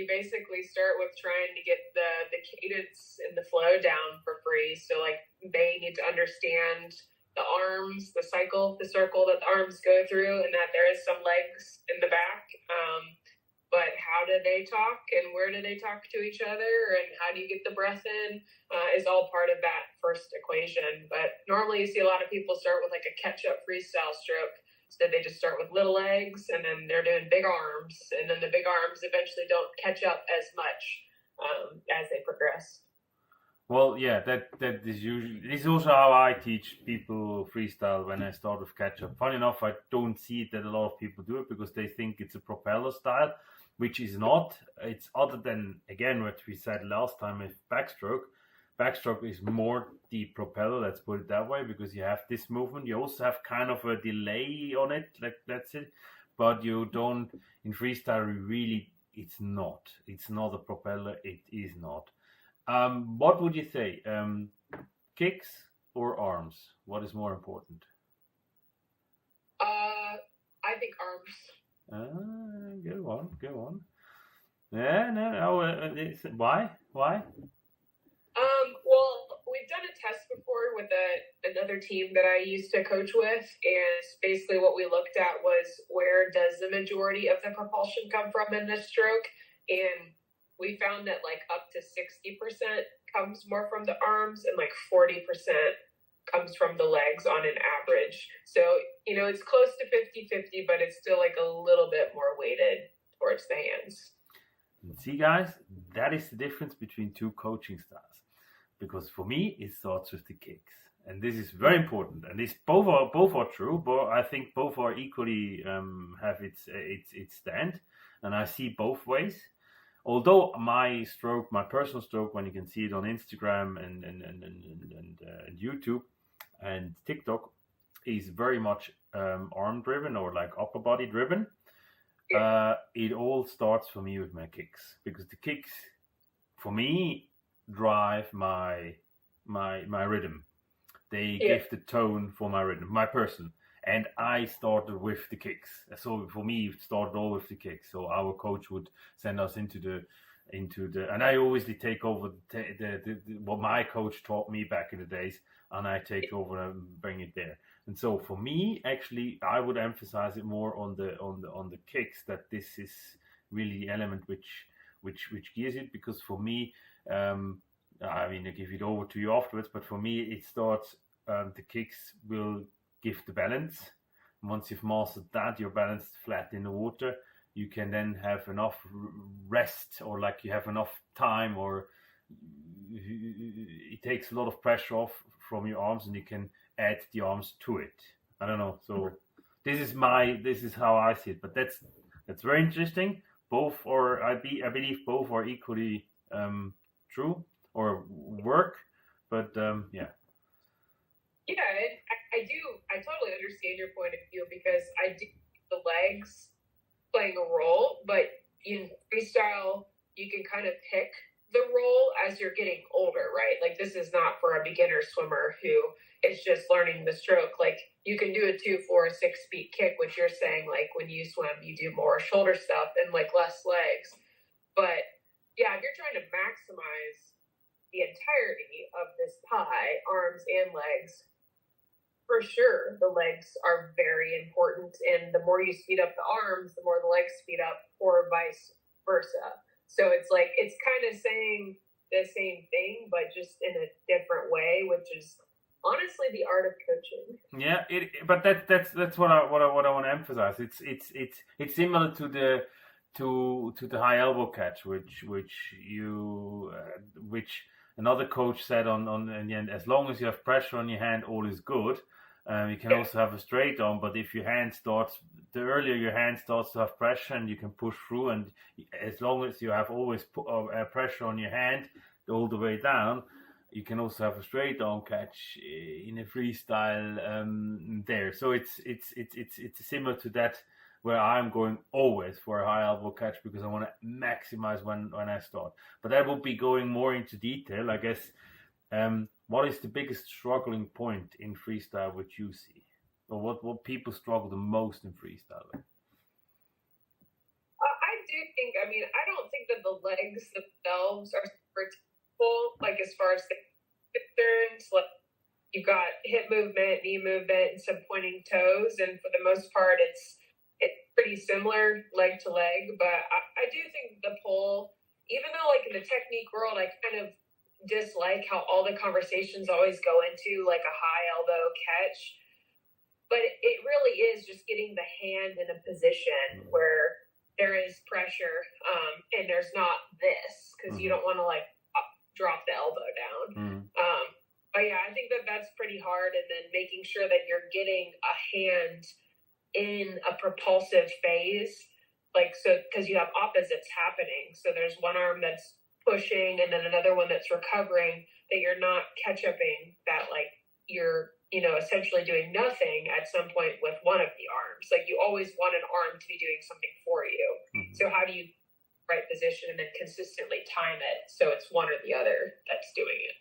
you basically start with trying to get the cadence and the flow down for free. So like they need to understand the arms, the cycle, the circle that the arms go through, and that there is some legs in the back. But how do they talk, and where do they talk to each other, and how do you get the breath in, is all part of that first equation. But normally you see a lot of people start with like a catch-up freestyle stroke. So they just start with little legs, and then they're doing big arms, and then the big arms eventually don't catch up as much as they progress. Well, yeah, that is usually, this is also how I teach people freestyle when I start with catch up. Funny enough, I don't see it that a lot of people do it because they think it's a propeller style, which is not. It's other than, again, what we said last time with backstroke. Backstroke is more the propeller, let's put it that way, because you have this movement. You also have kind of a delay on it, like that's it. But you don't, in freestyle, really, it's not a propeller, it is not. What would you say? Kicks or arms? What is more important? I think arms. Go on. Yeah, no. Why? Well, we've done a test before with another team that I used to coach with, and basically what we looked at was where does the majority of the propulsion come from in this stroke, and we found that like up to 60% comes more from the arms and like 40% comes from the legs on an average. So, it's close to 50-50, but it's still like a little bit more weighted towards the hands. See, guys, that is the difference between two coaching styles. Because for me, it starts with the kicks. And this is very important. And this both are true, but I think both are equally have its stand. And I see both ways. Although my personal stroke, when you can see it on Instagram and YouTube and TikTok, is very much arm driven or like upper body driven. It all starts for me with my kicks, because the kicks for me drive my rhythm. They give the tone for my rhythm, my person. And I started with the kicks. So for me, it started all with the kicks. So our coach would send us into the, and I always take over the what my coach taught me back in the days, and I take over and bring it there. And so for me, actually, I would emphasize it more on the kicks, that this is really the element which gears it. Because for me, I mean, I give it over to you afterwards, but for me, it starts. The kicks will give the balance. Once you've mastered that, you're balanced flat in the water, you can then have enough rest, or like you have enough time, or it takes a lot of pressure off from your arms, and you can add the arms to it. I don't know. So this is how I see it. But that's very interesting. Both are, I believe both are equally true or work. But yeah. Yeah, I totally understand your point of view, because I do the legs playing a role, but in freestyle, you can kind of pick the role as you're getting older, right? Like, this is not for a beginner swimmer who is just learning the stroke. Like, you can do a 2, 4, 6 speed kick, which you're saying, like, when you swim, you do more shoulder stuff and like less legs. But yeah, if you're trying to maximize the entirety of this pie, arms and legs, for sure, the legs are very important. And the more you speed up the arms, the more the legs speed up, or vice versa. So it's like, it's kind of saying the same thing, but just in a different way, which is honestly the art of coaching. Yeah, but that's what I want to emphasize. It's similar to the high elbow catch, which another coach said on in the end, as long as you have pressure on your hand, all is good. You can also have a straight arm, but if your hand starts, the earlier your hand starts to have pressure, and you can push through, and as long as you have always pressure on your hand all the way down, you can also have a straight arm catch in a freestyle there. So it's similar to that, where I'm going always for a high elbow catch, because I want to maximize when I start. But that will be going more into detail, I guess. What is the biggest struggling point in freestyle which you see? Or what people struggle the most in freestyle? I do think, I don't think that the legs themselves are super technical, like as far as the concerns, like you've got hip movement, knee movement, and some pointing toes, and for the most part, it's pretty similar leg to leg. But I do think the pull, even though like in the technique world, I kind of dislike how all the conversations always go into like a high elbow catch, but it really is just getting the hand in a position where there is pressure, and there's not this, because you don't want to like drop the elbow down. But yeah, I think that's pretty hard, and then making sure that you're getting a hand in a propulsive phase, like, so, because you have opposites happening. So there's one arm that's pushing and then another one that's recovering, that you're not catch-upping that, like, you're, essentially doing nothing at some point with one of the arms. Like, you always want an arm to be doing something for you. So how do you right position and then consistently time it so it's one or the other that's doing it?